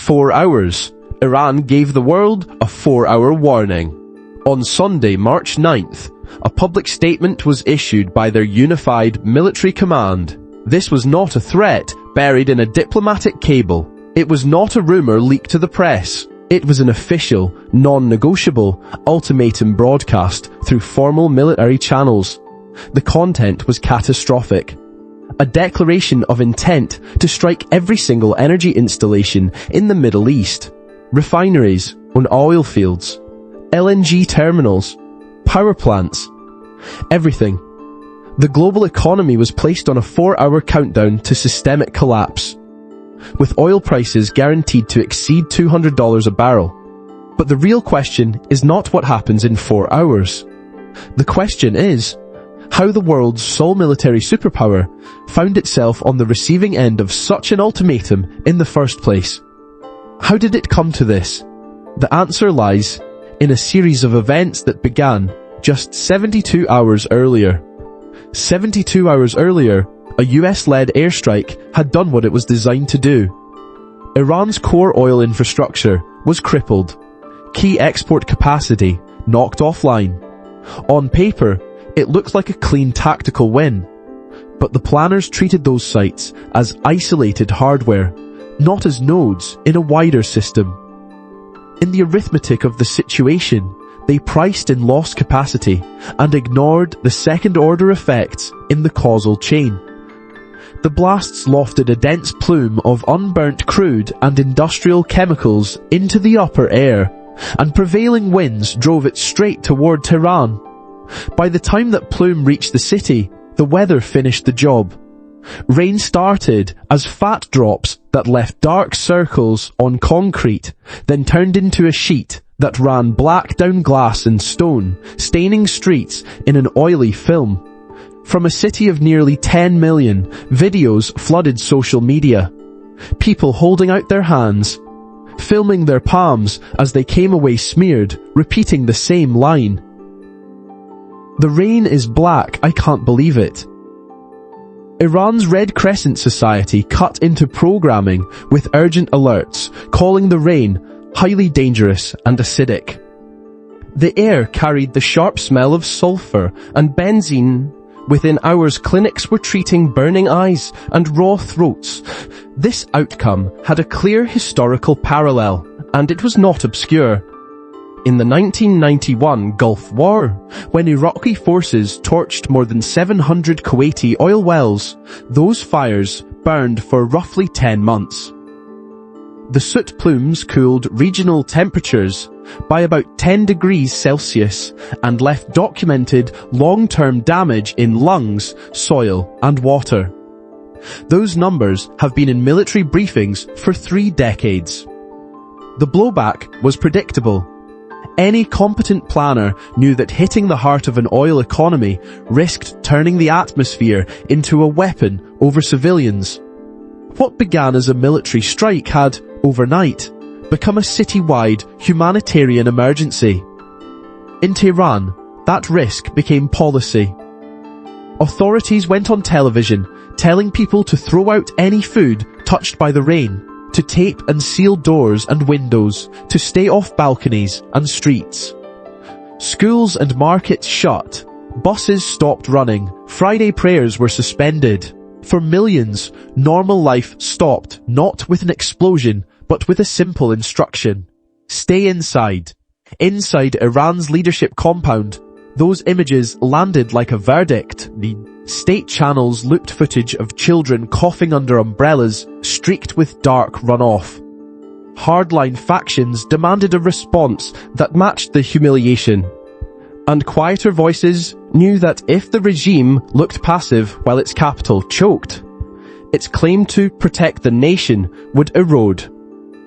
4 hours. Iran gave the world a 4-hour warning. On Sunday, March 9th, a public statement was issued by their unified military command. This was not a threat buried in a diplomatic cable. It was not a rumor leaked to the press. It was an official, non-negotiable ultimatum broadcast through formal military channels. The content was catastrophic. A declaration of intent to strike every single energy installation in the Middle East. Refineries on oil fields, LNG terminals, power plants, everything. The global economy was placed on a 4-hour countdown to systemic collapse, with oil prices guaranteed to exceed $200 a barrel. But the real question is not what happens in 4 hours. The question is how the world's sole military superpower found itself on the receiving end of such an ultimatum in the first place. How did it come to this? The answer lies in a series of events that began just 72 hours earlier. 72 hours earlier, a US-led airstrike had done what it was designed to do. Iran's core oil infrastructure was crippled. Key export capacity knocked offline. On paper, it looked like a clean tactical win. But the planners treated those sites as isolated hardware, not as nodes in a wider system. In the arithmetic of the situation, they priced in lost capacity and ignored the second-order effects in the causal chain. The blasts lofted a dense plume of unburnt crude and industrial chemicals into the upper air, and prevailing winds drove it straight toward Tehran. By the time that plume reached the city, the weather finished the job. Rain started as fat drops that left dark circles on concrete, then turned into a sheet that ran black down glass and stone, staining streets in an oily film. From a city of nearly 10 million, videos flooded social media. People holding out their hands, filming their palms as they came away smeared, repeating the same line. "The rain is black, I can't believe it." Iran's Red Crescent Society cut into programming with urgent alerts, calling the rain highly dangerous and acidic. The air carried the sharp smell of sulfur and benzene. Within hours, clinics were treating burning eyes and raw throats. This outcome had a clear historical parallel, and it was not obscure. In the 1991 Gulf War, when Iraqi forces torched more than 700 Kuwaiti oil wells, those fires burned for roughly 10 months. The soot plumes cooled regional temperatures by about 10 degrees Celsius and left documented long-term damage in lungs, soil, and water. Those numbers have been in military briefings for 3 decades. The blowback was predictable. Any competent planner knew that hitting the heart of an oil economy risked turning the atmosphere into a weapon over civilians. What began as a military strike had, overnight, become a citywide humanitarian emergency. In Tehran, that risk became policy. Authorities went on television telling people to throw out any food touched by the rain, to tape and seal doors and windows, to stay off balconies and streets. Schools and markets shut, buses stopped running, Friday prayers were suspended. For millions, normal life stopped, not with an explosion, but with a simple instruction. Stay inside. Inside Iran's leadership compound, those images landed like a verdict. The state channels looped footage of children coughing under umbrellas, streaked with dark runoff. Hardline factions demanded a response that matched the humiliation. And quieter voices knew that if the regime looked passive while its capital choked, its claim to protect the nation would erode.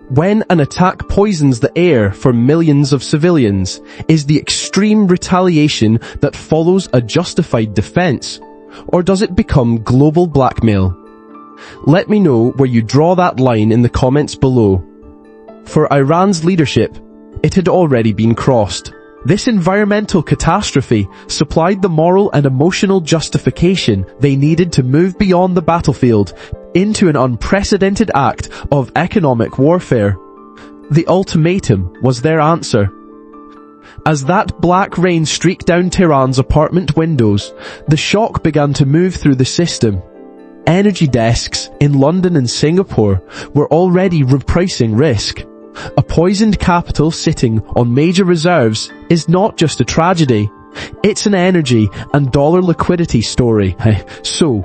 When an attack poisons the air for millions of civilians, is the extreme retaliation that follows a justified defense, or does it become global blackmail? Let me know where you draw that line in the comments below. For Iran's leadership, it had already been crossed. This environmental catastrophe supplied the moral and emotional justification they needed to move beyond the battlefield into an unprecedented act of economic warfare. The ultimatum was their answer. As that black rain streaked down Tehran's apartment windows, the shock began to move through the system. Energy desks in London and Singapore were already repricing risk. A poisoned capital sitting on major reserves is not just a tragedy, it's an energy and dollar liquidity story. So,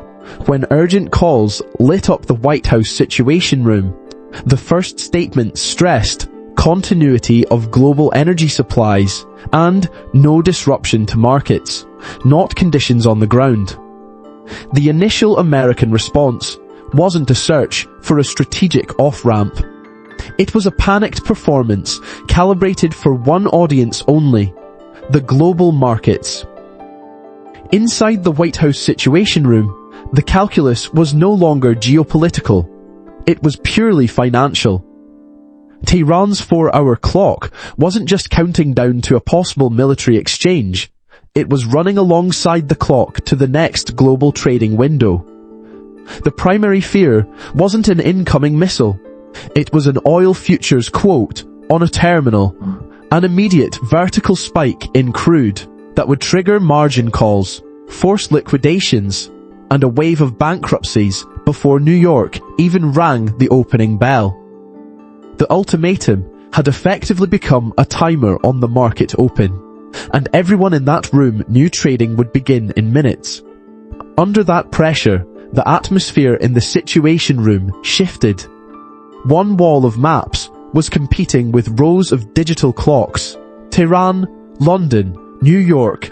when urgent calls lit up the White House Situation Room, the first statement stressed continuity of global energy supplies and no disruption to markets, not conditions on the ground. The initial American response wasn't a search for a strategic off-ramp. It was a panicked performance calibrated for one audience only, the global markets. Inside the White House Situation Room, the calculus was no longer geopolitical. It was purely financial. Tehran's 4-hour clock wasn't just counting down to a possible military exchange. It was running alongside the clock to the next global trading window. The primary fear wasn't an incoming missile. It was an oil futures quote on a terminal, an immediate vertical spike in crude that would trigger margin calls, force liquidations, and a wave of bankruptcies before New York even rang the opening bell. The ultimatum had effectively become a timer on the market open, and everyone in that room knew trading would begin in minutes. Under that pressure, the atmosphere in the Situation Room shifted. One wall of maps was competing with rows of digital clocks. Tehran, London, New York,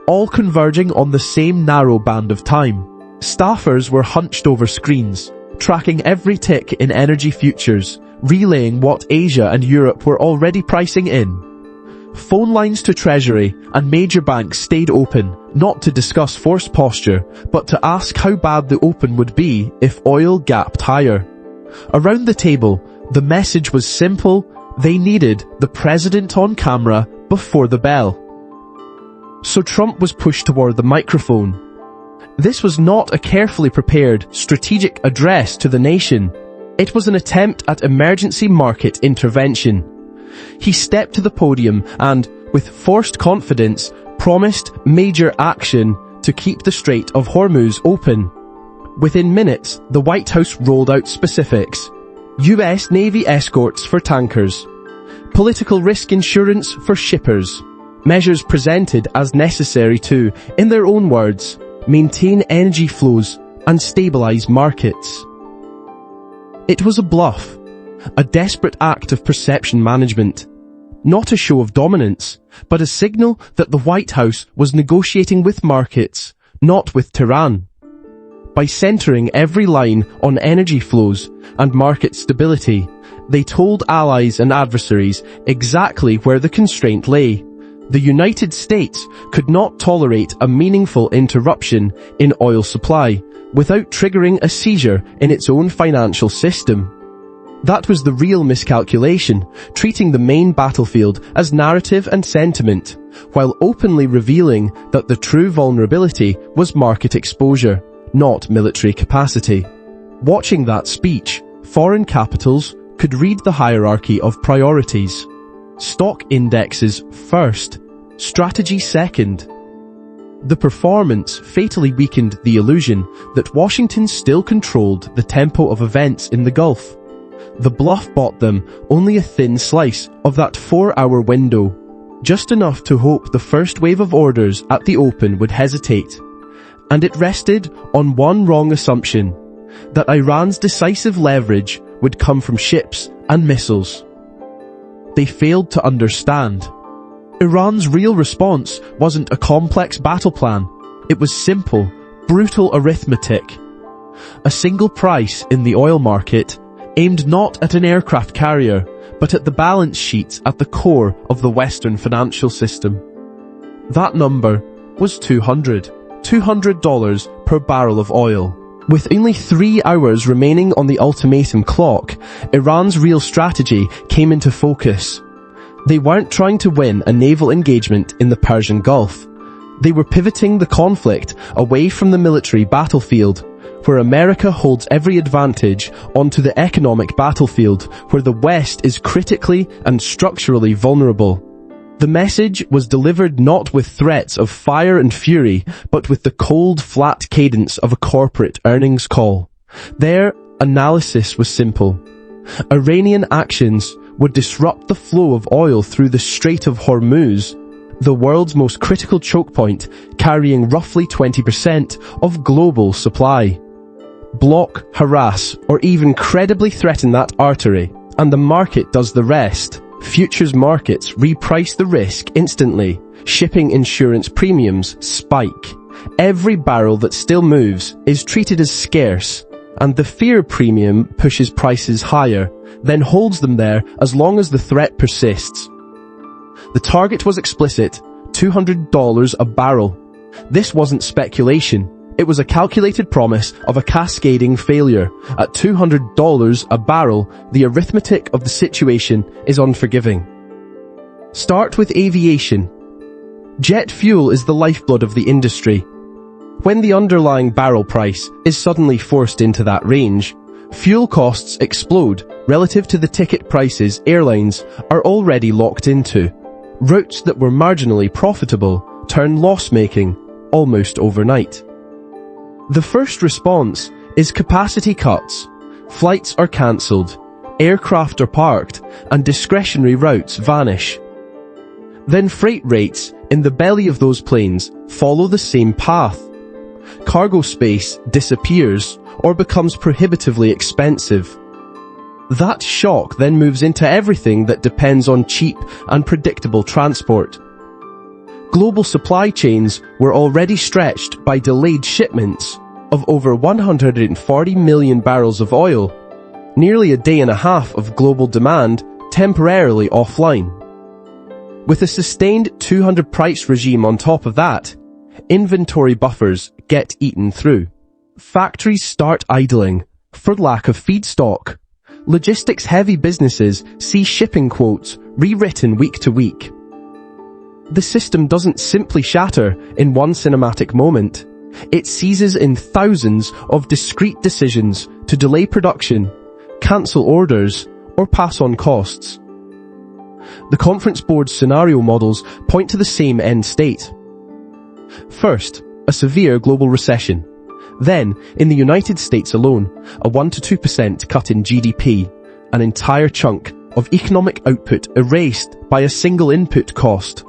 all converging on the same narrow band of time. Staffers were hunched over screens, tracking every tick in energy futures, relaying what Asia and Europe were already pricing in. Phone lines to Treasury and major banks stayed open, not to discuss force posture, but to ask how bad the open would be if oil gapped higher. Around the table, the message was simple: they needed the president on camera before the bell. So Trump was pushed toward the microphone. This was not a carefully prepared, strategic address to the nation. It was an attempt at emergency market intervention. He stepped to the podium and, with forced confidence, promised major action to keep the Strait of Hormuz open. Within minutes, the White House rolled out specifics: US Navy escorts for tankers, political risk insurance for shippers, measures presented as necessary to, in their own words, maintain energy flows and stabilize markets. It was a bluff, a desperate act of perception management. Not a show of dominance, but a signal that the White House was negotiating with markets, not with Tehran. By centering every line on energy flows and market stability, they told allies and adversaries exactly where the constraint lay. The United States could not tolerate a meaningful interruption in oil supply without triggering a seizure in its own financial system. That was the real miscalculation, treating the main battlefield as narrative and sentiment, while openly revealing that the true vulnerability was market exposure, not military capacity. Watching that speech, foreign capitals could read the hierarchy of priorities. Stock indexes first, strategy second. The performance fatally weakened the illusion that Washington still controlled the tempo of events in the Gulf. The bluff bought them only a thin slice of that 4-hour window, just enough to hope the first wave of orders at the open would hesitate. And it rested on one wrong assumption, that Iran's decisive leverage would come from ships and missiles. They failed to understand. Iran's real response wasn't a complex battle plan. It was simple, brutal arithmetic. A single price in the oil market, aimed not at an aircraft carrier, but at the balance sheets at the core of the Western financial system. That number was $200 per barrel of oil. With only 3 hours remaining on the ultimatum clock, Iran's real strategy came into focus. They weren't trying to win a naval engagement in the Persian Gulf. They were pivoting the conflict away from the military battlefield, where America holds every advantage, onto the economic battlefield, where the West is critically and structurally vulnerable. The message was delivered not with threats of fire and fury, but with the cold, flat cadence of a corporate earnings call. Their analysis was simple. Iranian actions would disrupt the flow of oil through the Strait of Hormuz, the world's most critical choke point, carrying roughly 20% of global supply. Block, harass, or even credibly threaten that artery, and the market does the rest. Futures markets reprice the risk instantly. Shipping insurance premiums spike. Every barrel that still moves is treated as scarce, and the fear premium pushes prices higher, then holds them there as long as the threat persists. The target was explicit, $200 a barrel. This wasn't speculation. It was a calculated promise of a cascading failure. At $200 a barrel, the arithmetic of the situation is unforgiving. Start with aviation. Jet fuel is the lifeblood of the industry. When the underlying barrel price is suddenly forced into that range, fuel costs explode relative to the ticket prices airlines are already locked into. Routes that were marginally profitable turn loss-making almost overnight. The first response is capacity cuts. Flights are cancelled, aircraft are parked, and discretionary routes vanish. Then freight rates in the belly of those planes follow the same path. Cargo space disappears or becomes prohibitively expensive. That shock then moves into everything that depends on cheap and predictable transport. Global supply chains were already stretched by delayed shipments of over 140 million barrels of oil, nearly a day and a half of global demand temporarily offline. With a sustained 200 price regime on top of that, inventory buffers get eaten through. Factories start idling for lack of feedstock. Logistics-heavy businesses see shipping quotes rewritten week to week. The system doesn't simply shatter in one cinematic moment. It seizes in thousands of discrete decisions to delay production, cancel orders, or pass on costs. The Conference Board's scenario models point to the same end state. First, a severe global recession. Then, in the United States alone, a 1 to 2% cut in GDP, an entire chunk of economic output erased by a single input cost.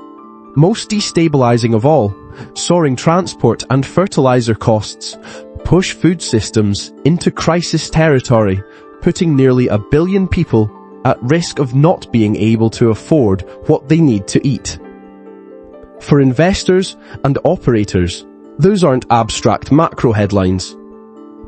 Most destabilizing of all, soaring transport and fertilizer costs push food systems into crisis territory, putting nearly 1 billion people at risk of not being able to afford what they need to eat. For investors and operators, those aren't abstract macro headlines.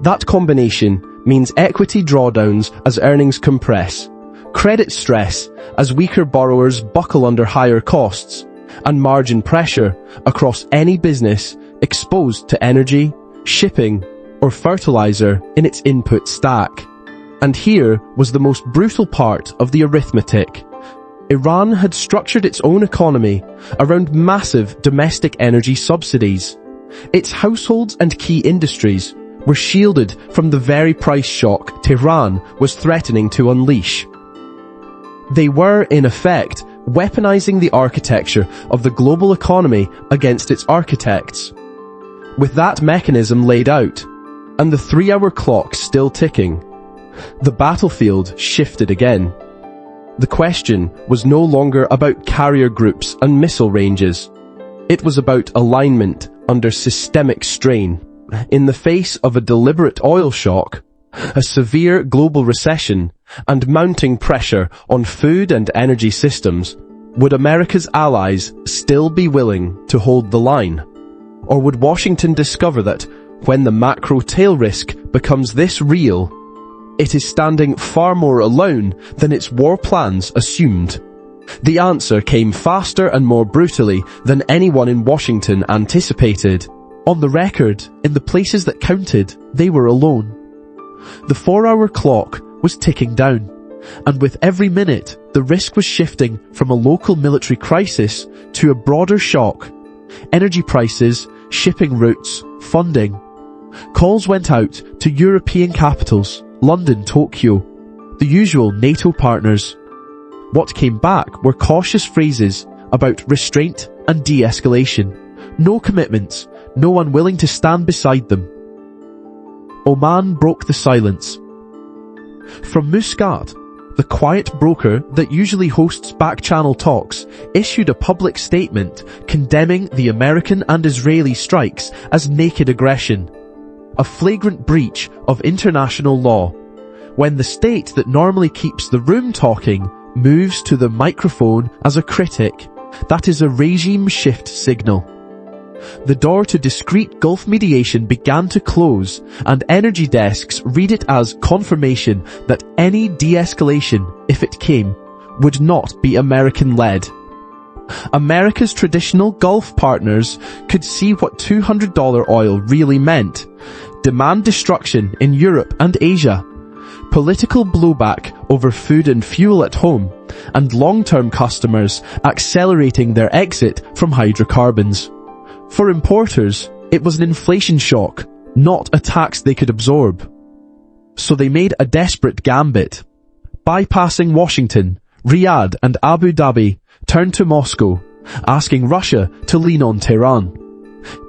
That combination means equity drawdowns as earnings compress, credit stress as weaker borrowers buckle under higher costs, and margin pressure across any business exposed to energy, shipping, or fertilizer in its input stack. And here was the most brutal part of the arithmetic. Iran had structured its own economy around massive domestic energy subsidies. Its households and key industries were shielded from the very price shock Tehran was threatening to unleash. They were, in effect, weaponizing the architecture of the global economy against its architects. With that mechanism laid out, and the 3-hour clock still ticking, the battlefield shifted again. The question was no longer about carrier groups and missile ranges. It was about alignment under systemic strain. In the face of a deliberate oil shock, a severe global recession, and mounting pressure on food and energy systems, would America's allies still be willing to hold the line? Or would Washington discover that, when the macro tail risk becomes this real, it is standing far more alone than its war plans assumed? The answer came faster and more brutally than anyone in Washington anticipated. On the record, in the places that counted, they were alone. The 4-hour clock was ticking down, and with every minute, the risk was shifting from a local military crisis to a broader shock. Energy prices, shipping routes, funding, Calls went out to European capitals, London, Tokyo, the usual NATO partners. What came back were cautious phrases about restraint and de-escalation. No commitments, no one willing to stand beside them. Oman broke the silence. From Muscat, the quiet broker that usually hosts back-channel talks issued a public statement condemning the American and Israeli strikes as naked aggression, a flagrant breach of international law. When the state that normally keeps the room talking moves to the microphone as a critic, that is a regime shift signal. The door to discreet Gulf mediation began to close, and energy desks read it as confirmation that any de-escalation, if it came, would not be American-led. America's traditional Gulf partners could see what $200 oil really meant: demand destruction in Europe and Asia, political blowback over food and fuel at home, and long-term customers accelerating their exit from hydrocarbons. For importers, it was an inflation shock, not a tax they could absorb. So they made a desperate gambit. Bypassing Washington, Riyadh and Abu Dhabi, turned to Moscow, asking Russia to lean on Tehran.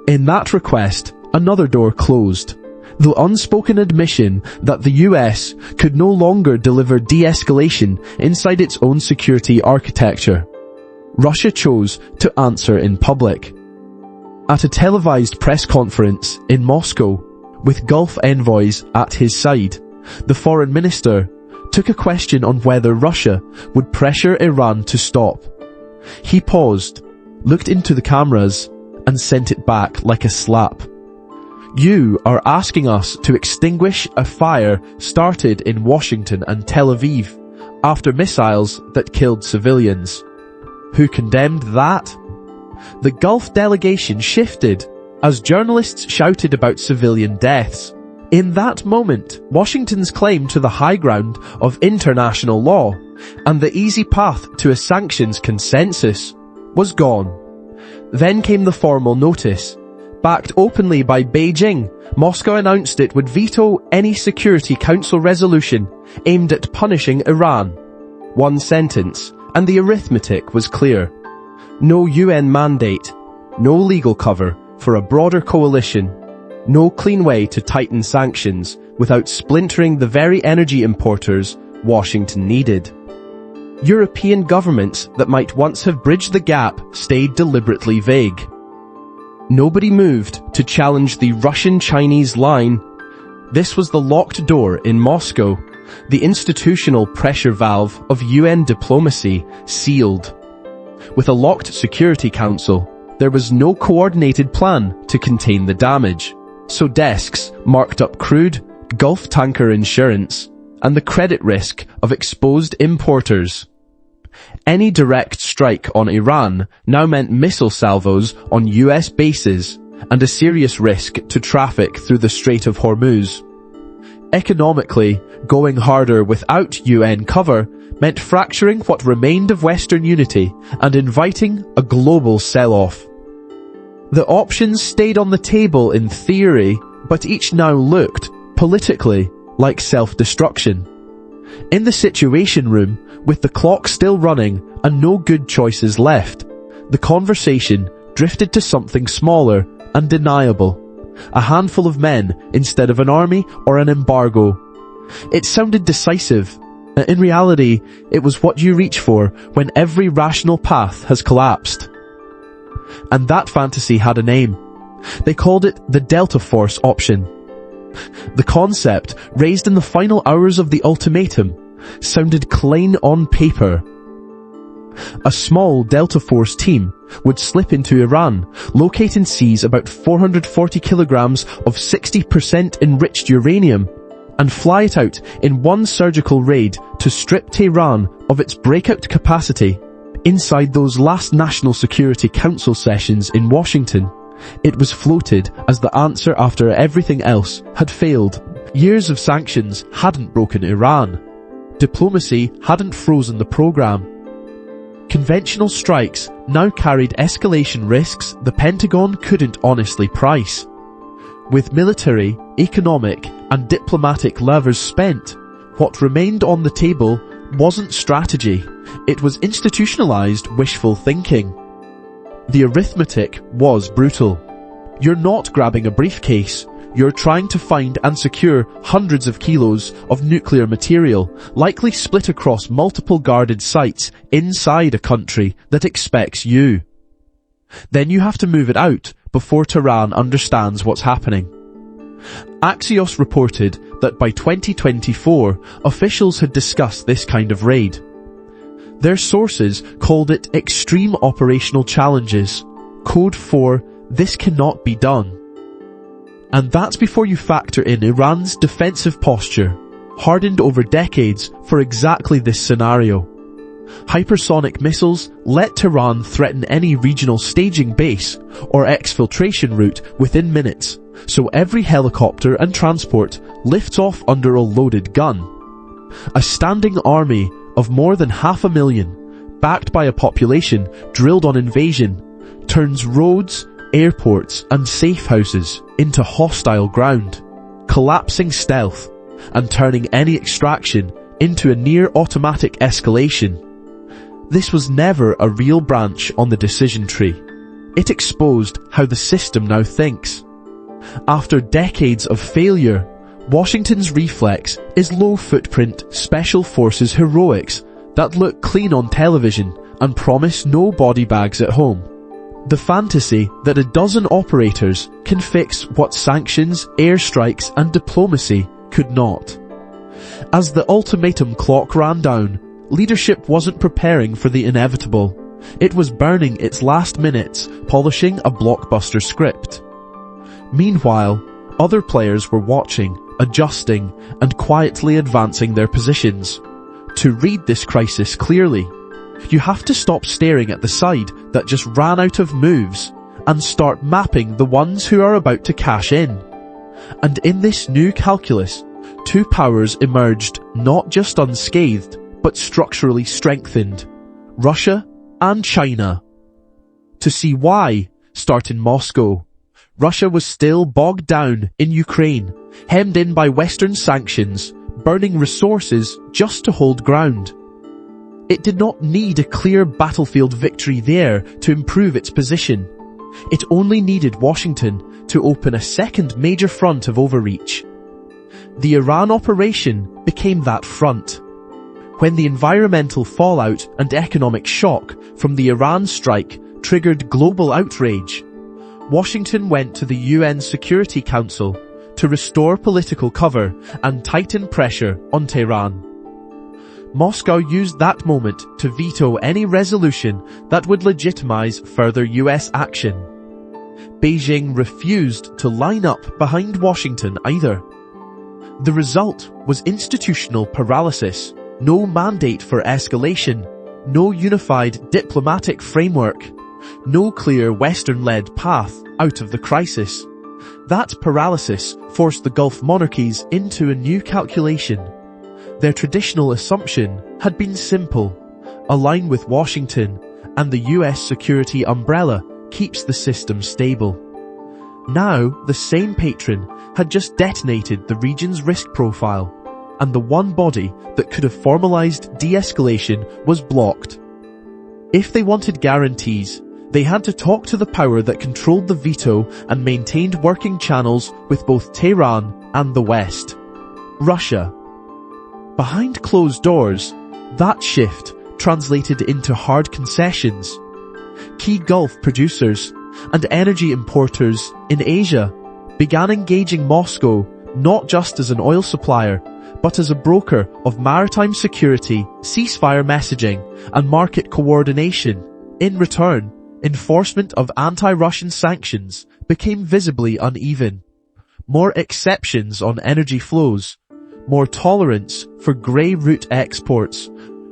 In that request, another door closed. The unspoken admission that the US could no longer deliver de-escalation inside its own security architecture. Russia chose to answer in public. At a televised press conference in Moscow, with Gulf envoys at his side, the foreign minister took a question on whether Russia would pressure Iran to stop. He paused, looked into the cameras, and sent it back like a slap. You are asking us to extinguish a fire started in Washington and Tel Aviv after missiles that killed civilians. Who condemned that? The Gulf delegation shifted as journalists shouted about civilian deaths. In that moment, Washington's claim to the high ground of international law and the easy path to a sanctions consensus was gone. Then came the formal notice. Backed openly by Beijing, Moscow announced it would veto any Security Council resolution aimed at punishing Iran. One sentence, and the arithmetic was clear. No UN mandate, no legal cover for a broader coalition, no clean way to tighten sanctions without splintering the very energy importers Washington needed. European governments that might once have bridged the gap stayed deliberately vague. Nobody moved to challenge the Russian-Chinese line. This was the locked door in Moscow, the institutional pressure valve of UN diplomacy sealed. With a locked Security Council, there was no coordinated plan to contain the damage. So desks marked up crude, Gulf tanker insurance, and the credit risk of exposed importers. Any direct strike on Iran now meant missile salvos on US bases and a serious risk to traffic through the Strait of Hormuz. Economically, going harder without UN cover meant fracturing what remained of Western unity and inviting a global sell-off. The options stayed on the table in theory, but each now looked, politically, like self-destruction. In the Situation Room, with the clock still running and no good choices left, the conversation drifted to something smaller and deniable. A handful of men instead of an army or an embargo. It sounded decisive. In reality, it was what you reach for when every rational path has collapsed. And that fantasy had a name. They called it the Delta Force option. The concept, raised in the final hours of the ultimatum, sounded clean on paper. A small Delta Force team would slip into Iran, locate and seize about 440 kilograms of 60% enriched uranium, and fly it out in one surgical raid to strip Tehran of its breakout capacity. Inside those last National Security Council sessions in Washington, it was floated as the answer after everything else had failed. Years of sanctions hadn't broken Iran. Diplomacy hadn't frozen the program. Conventional strikes now carried escalation risks the Pentagon couldn't honestly price. With military, economic, and diplomatic levers spent, what remained on the table wasn't strategy, it was institutionalized wishful thinking. The arithmetic was brutal. You're not grabbing a briefcase, you're trying to find and secure hundreds of kilos of nuclear material, likely split across multiple guarded sites inside a country that expects you. Then you have to move it out before Tehran understands what's happening. Axios reported that by 2024, officials had discussed this kind of raid. Their sources called it extreme operational challenges, code for "this cannot be done." And that's before you factor in Iran's defensive posture, hardened over decades for exactly this scenario. Hypersonic missiles let Tehran threaten any regional staging base or exfiltration route within minutes, so every helicopter and transport lifts off under a loaded gun. A standing army of more than 500,000, backed by a population drilled on invasion, turns roads, airports and safe houses into hostile ground, collapsing stealth and turning any extraction into a near-automatic escalation. This was never a real branch on the decision tree. It exposed how the system now thinks. After decades of failure, Washington's reflex is low-footprint special forces heroics that look clean on television and promise no body bags at home. The fantasy that a dozen operators can fix what sanctions, airstrikes and diplomacy could not. As the ultimatum clock ran down, leadership wasn't preparing for the inevitable. It was burning its last minutes, polishing a blockbuster script. Meanwhile, other players were watching, adjusting, and quietly advancing their positions. To read this crisis clearly, you have to stop staring at the side that just ran out of moves and start mapping the ones who are about to cash in. And in this new calculus, two powers emerged not just unscathed, but structurally strengthened: Russia and China. To see why, start in Moscow. Russia was still bogged down in Ukraine, hemmed in by Western sanctions, burning resources just to hold ground. It did not need a clear battlefield victory there to improve its position. It only needed Washington to open a second major front of overreach. The Iran operation became that front. When the environmental fallout and economic shock from the Iran strike triggered global outrage, Washington went to the UN Security Council to restore political cover and tighten pressure on Tehran. Moscow used that moment to veto any resolution that would legitimize further US action. Beijing refused to line up behind Washington either. The result was institutional paralysis, no mandate for escalation, no unified diplomatic framework, no clear Western-led path out of the crisis. That paralysis forced the Gulf monarchies into a new calculation. Their traditional assumption had been simple: align with Washington, and the US security umbrella keeps the system stable. Now, the same patron had just detonated the region's risk profile, and the one body that could have formalized de-escalation was blocked. If they wanted guarantees, they had to talk to the power that controlled the veto and maintained working channels with both Tehran and the West: Russia. Behind closed doors, that shift translated into hard concessions. Key Gulf producers and energy importers in Asia began engaging Moscow not just as an oil supplier, but as a broker of maritime security, ceasefire messaging, and market coordination. In return, enforcement of anti-Russian sanctions became visibly uneven. More exceptions on energy flows, more tolerance for grey route exports,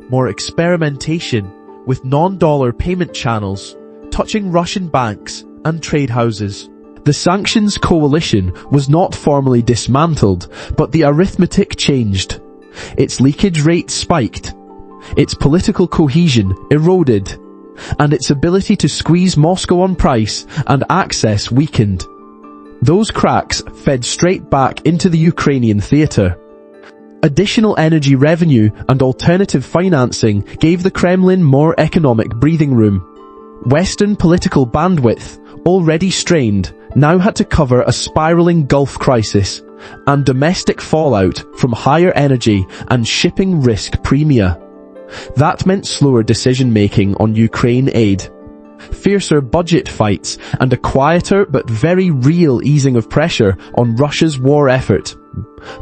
more experimentation with non-dollar payment channels, touching Russian banks and trade houses. The sanctions coalition was not formally dismantled, but the arithmetic changed. Its leakage rate spiked, its political cohesion eroded, and its ability to squeeze Moscow on price and access weakened. Those cracks fed straight back into the Ukrainian theatre. Additional energy revenue and alternative financing gave the Kremlin more economic breathing room. Western political bandwidth, already strained, now had to cover a spiraling Gulf crisis and domestic fallout from higher energy and shipping risk premia. That meant slower decision-making on Ukraine aid, fiercer budget fights, and a quieter but very real easing of pressure on Russia's war effort.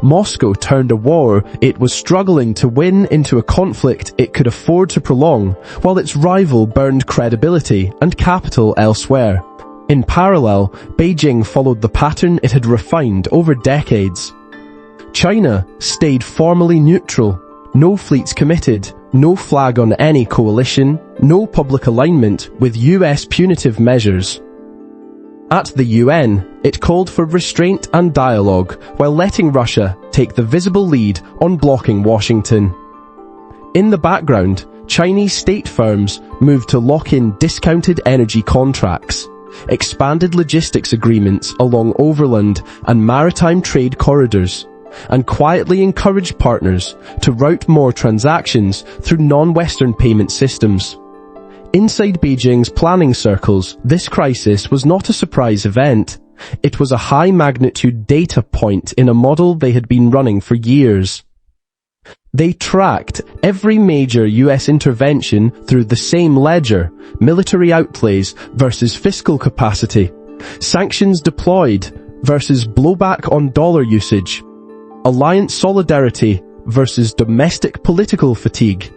Moscow turned a war it was struggling to win into a conflict it could afford to prolong, while its rival burned credibility and capital elsewhere. In parallel, Beijing followed the pattern it had refined over decades. China stayed formally neutral, no fleets committed, no flag on any coalition, no public alignment with US punitive measures. At the UN, it called for restraint and dialogue while letting Russia take the visible lead on blocking Washington. In the background, Chinese state firms moved to lock in discounted energy contracts, expanded logistics agreements along overland and maritime trade corridors, and quietly encouraged partners to route more transactions through non-Western payment systems. Inside Beijing's planning circles, this crisis was not a surprise event. It was a high-magnitude data point in a model they had been running for years. They tracked every major US intervention through the same ledger: military outlays versus fiscal capacity, sanctions deployed versus blowback on dollar usage, alliance solidarity versus domestic political fatigue.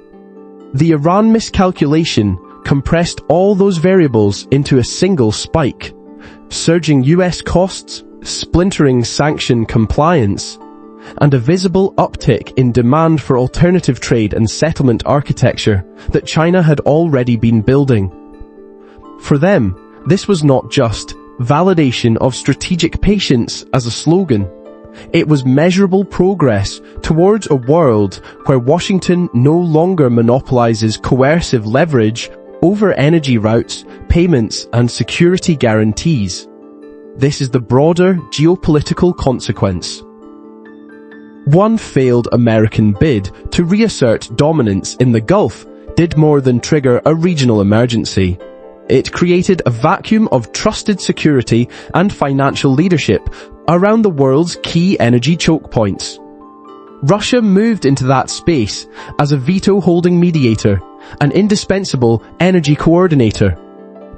The Iran miscalculation compressed all those variables into a single spike: surging US costs, splintering sanction compliance, and a visible uptick in demand for alternative trade and settlement architecture that China had already been building. For them, this was not just validation of strategic patience as a slogan. It was measurable progress towards a world where Washington no longer monopolizes coercive leverage over energy routes, payments, and security guarantees. This is the broader geopolitical consequence. One failed American bid to reassert dominance in the Gulf did more than trigger a regional emergency. It created a vacuum of trusted security and financial leadership around the world's key energy choke points. Russia moved into that space as a veto-holding mediator, an indispensable energy coordinator.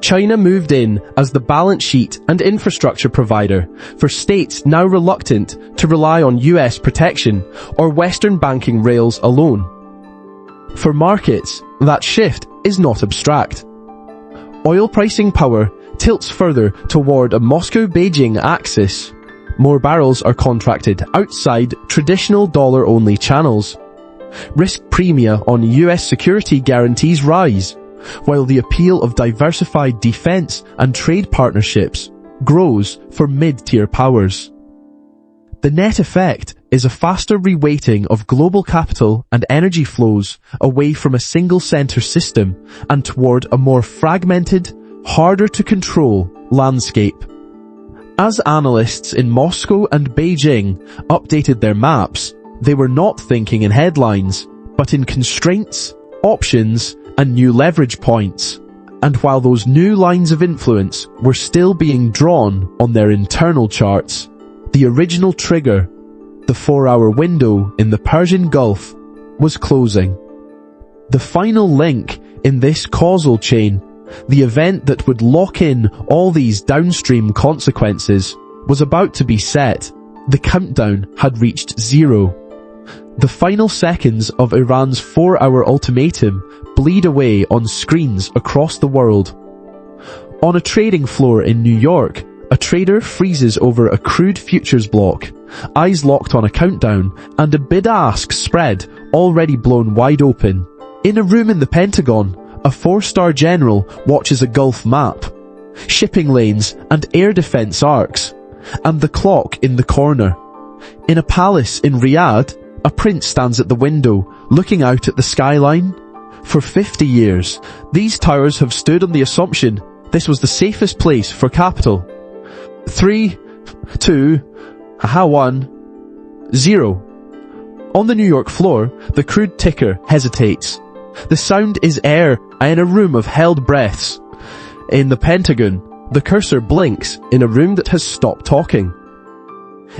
China moved in as the balance sheet and infrastructure provider for states now reluctant to rely on US protection or Western banking rails alone. For markets, that shift is not abstract. Oil pricing power tilts further toward a Moscow-Beijing axis. More barrels are contracted outside traditional dollar-only channels. Risk premia on US security guarantees rise, while the appeal of diversified defense and trade partnerships grows for mid-tier powers. The net effect is a faster reweighting of global capital and energy flows away from a single center system and toward a more fragmented, harder to control landscape. As analysts in Moscow and Beijing updated their maps, they were not thinking in headlines, but in constraints, options, and new leverage points. And while those new lines of influence were still being drawn on their internal charts, the original trigger, the 4-hour window in the Persian Gulf, was closing. The final link in this causal chain, the event that would lock in all these downstream consequences, was about to be set. The countdown had reached 0. The final seconds of Iran's 4-hour ultimatum bleed away on screens across the world. On a trading floor in New York, a trader freezes over a crude futures block, eyes locked on a countdown, and a bid-ask spread already blown wide open. In a room in the Pentagon, a 4-star general watches a Gulf map, shipping lanes and air defense arcs, and the clock in the corner. In a palace in Riyadh, a prince stands at the window, looking out at the skyline. For 50 years, these towers have stood on the assumption this was the safest place for capital. 3, 2, 1, 0. On the New York floor, the crude ticker hesitates. The sound is air in a room of held breaths. In the Pentagon, the cursor blinks in a room that has stopped talking.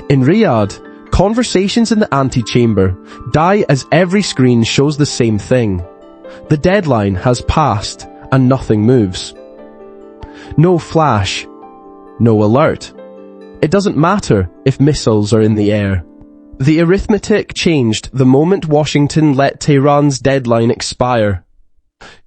In Riyadh, conversations in the antechamber die as every screen shows the same thing. The deadline has passed and nothing moves. No flash, no alert. It doesn't matter if missiles are in the air. The arithmetic changed the moment Washington let Tehran's deadline expire.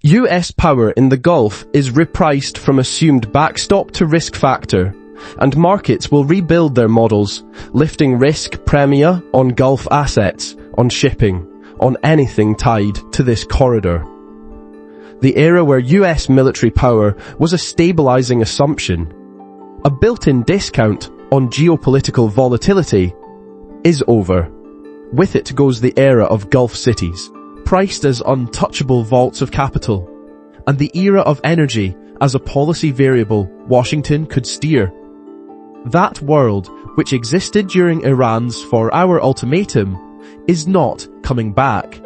US power in the Gulf is repriced from assumed backstop to risk factor, and markets will rebuild their models, lifting risk premia on Gulf assets, on shipping, on anything tied to this corridor. The era where US military power was a stabilizing assumption, a built-in discount on geopolitical volatility, is over. With it goes the era of Gulf cities, priced as untouchable vaults of capital, and the era of energy as a policy variable Washington could steer. That world, which existed during Iran's 4-hour ultimatum, is not coming back.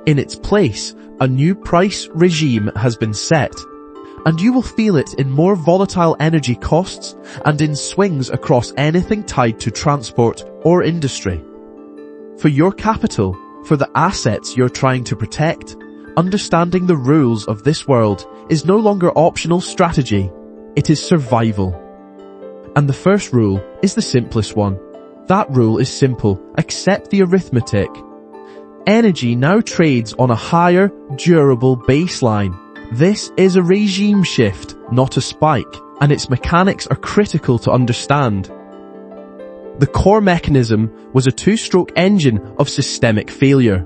In its place, a new price regime has been set, and you will feel it in more volatile energy costs and in swings across anything tied to transport or industry. For your capital, for the assets you're trying to protect, understanding the rules of this world is no longer optional strategy, it is survival. And the first rule is the simplest one. That rule is simple: accept the arithmetic. Energy now trades on a higher, durable baseline. This is a regime shift, not a spike, and its mechanics are critical to understand. The core mechanism was a two-stroke engine of systemic failure.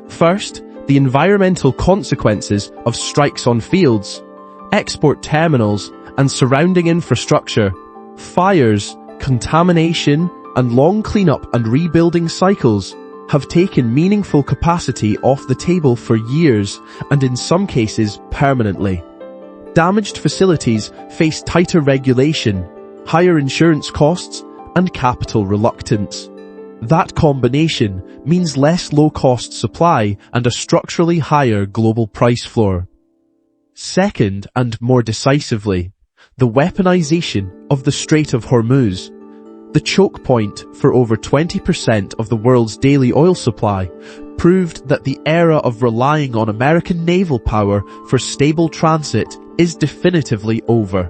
First, the environmental consequences of strikes on fields, export terminals, and surrounding infrastructure, fires, contamination, and long cleanup and rebuilding cycles have taken meaningful capacity off the table for years and in some cases permanently. Damaged facilities face tighter regulation, higher insurance costs, and capital reluctance. That combination means less low-cost supply and a structurally higher global price floor. Second, and more decisively, the weaponization of the Strait of Hormuz, the choke point for over 20% of the world's daily oil supply, proved that the era of relying on American naval power for stable transit is definitively over.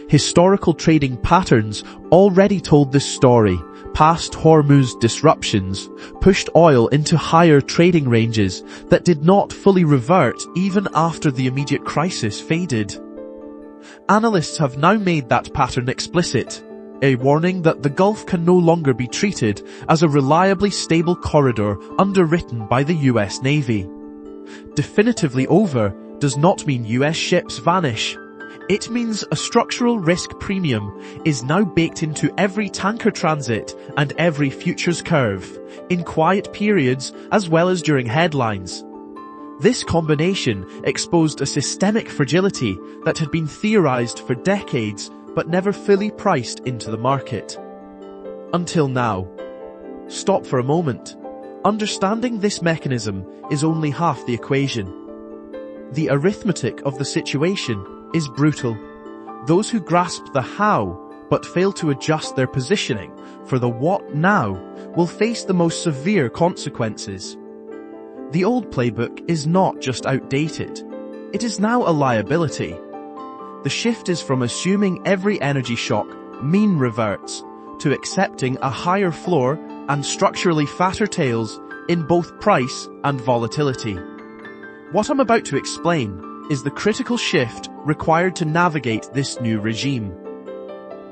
Historical trading patterns already told this story. Past Hormuz disruptions pushed oil into higher trading ranges that did not fully revert even after the immediate crisis faded. Analysts have now made that pattern explicit, a warning that the Gulf can no longer be treated as a reliably stable corridor underwritten by the US Navy. Definitively over does not mean US ships vanish. It means a structural risk premium is now baked into every tanker transit and every futures curve, in quiet periods as well as during headlines. This combination exposed a systemic fragility that had been theorized for decades but never fully priced into the market. Until now. Stop for a moment. Understanding this mechanism is only half the equation. The arithmetic of the situation is brutal. Those who grasp the how but fail to adjust their positioning for the what now will face the most severe consequences. The old playbook is not just outdated, it is now a liability. The shift is from assuming every energy shock mean reverts to accepting a higher floor and structurally fatter tails in both price and volatility. What I'm about to explain is the critical shift required to navigate this new regime.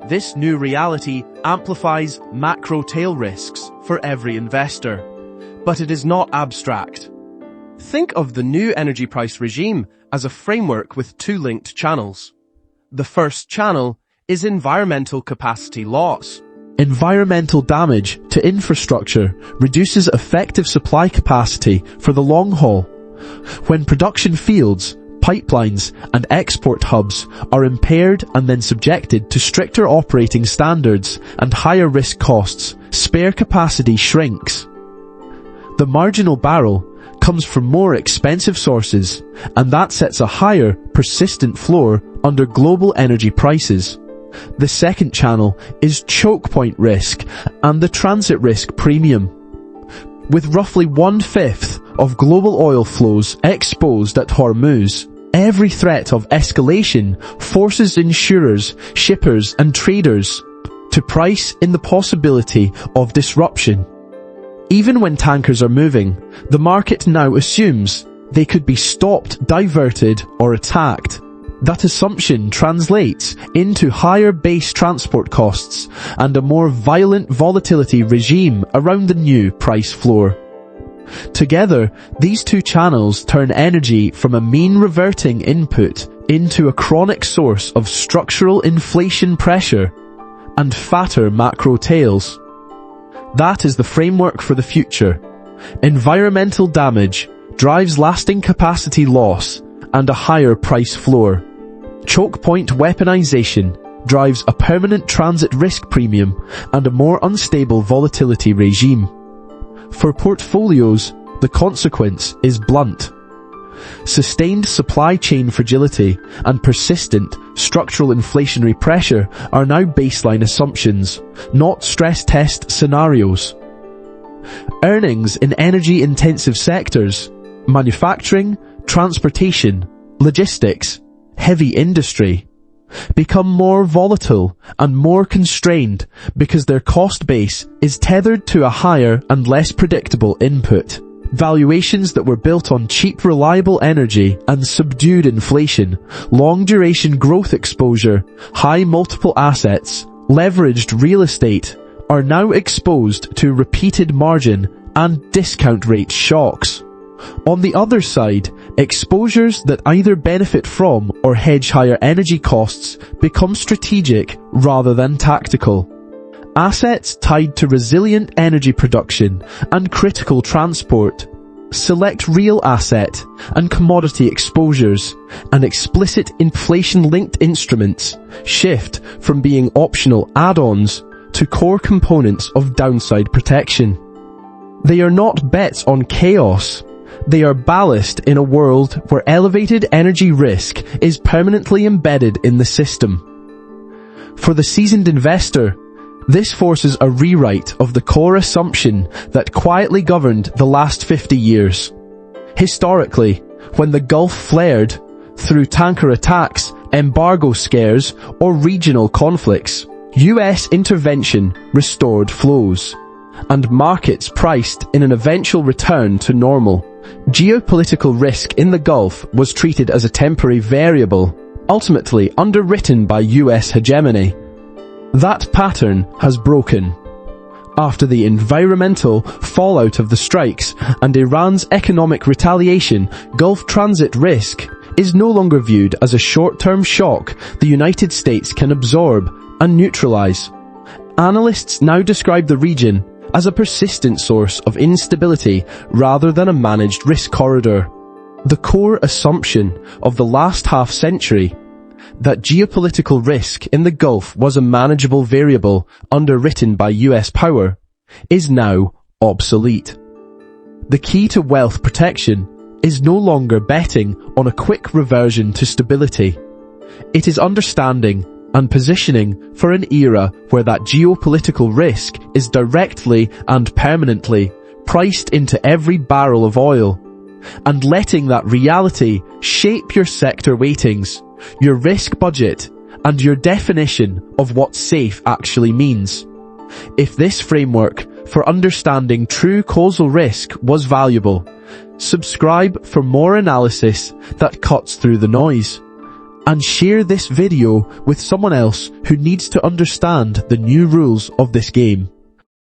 This new reality amplifies macro tail risks for every investor, but it is not abstract. Think of the new energy price regime as a framework with two linked channels. The first channel is environmental capacity loss. Environmental damage to infrastructure reduces effective supply capacity for the long haul. When production fields, pipelines and export hubs are impaired and then subjected to stricter operating standards and higher risk costs, spare capacity shrinks. The marginal barrel comes from more expensive sources, and that sets a higher, persistent floor under global energy prices. The second channel is choke point risk and the transit risk premium. With roughly 1/5 of global oil flows exposed at Hormuz, every threat of escalation forces insurers, shippers and traders to price in the possibility of disruption. Even when tankers are moving, the market now assumes they could be stopped, diverted or attacked. That assumption translates into higher base transport costs and a more violent volatility regime around the new price floor. Together, these two channels turn energy from a mean reverting input into a chronic source of structural inflation pressure and fatter macro tails. That is the framework for the future. Environmental damage drives lasting capacity loss and a higher price floor. Choke point weaponization drives a permanent transit risk premium and a more unstable volatility regime. For portfolios, the consequence is blunt. Sustained supply chain fragility and persistent structural inflationary pressure are now baseline assumptions, not stress test scenarios. Earnings in energy-intensive sectors, manufacturing, transportation, logistics, heavy industry, become more volatile and more constrained because their cost base is tethered to a higher and less predictable input. Valuations that were built on cheap, reliable energy and subdued inflation, long-duration growth exposure, high multiple assets, leveraged real estate, are now exposed to repeated margin and discount rate shocks. On the other side, exposures that either benefit from or hedge higher energy costs become strategic rather than tactical. Assets tied to resilient energy production and critical transport, select real asset and commodity exposures, and explicit inflation-linked instruments shift from being optional add-ons to core components of downside protection. They are not bets on chaos. They are ballast in a world where elevated energy risk is permanently embedded in the system. For the seasoned investor, this forces a rewrite of the core assumption that quietly governed the last 50 years. Historically, when the Gulf flared, through tanker attacks, embargo scares, or regional conflicts, US intervention restored flows, and markets priced in an eventual return to normal. Geopolitical risk in the Gulf was treated as a temporary variable, ultimately underwritten by US hegemony. That pattern has broken. After the environmental fallout of the strikes and Iran's economic retaliation, Gulf transit risk is no longer viewed as a short-term shock the United States can absorb and neutralize. Analysts now describe the region as a persistent source of instability rather than a managed risk corridor. The core assumption of the last half-century, that geopolitical risk in the Gulf was a manageable variable underwritten by US power, is now obsolete. The key to wealth protection is no longer betting on a quick reversion to stability. It is understanding and positioning for an era where that geopolitical risk is directly and permanently priced into every barrel of oil, and letting that reality shape your sector weightings, your risk budget, and your definition of what safe actually means. If this framework for understanding true causal risk was valuable, subscribe for more analysis that cuts through the noise. And share this video with someone else who needs to understand the new rules of this game.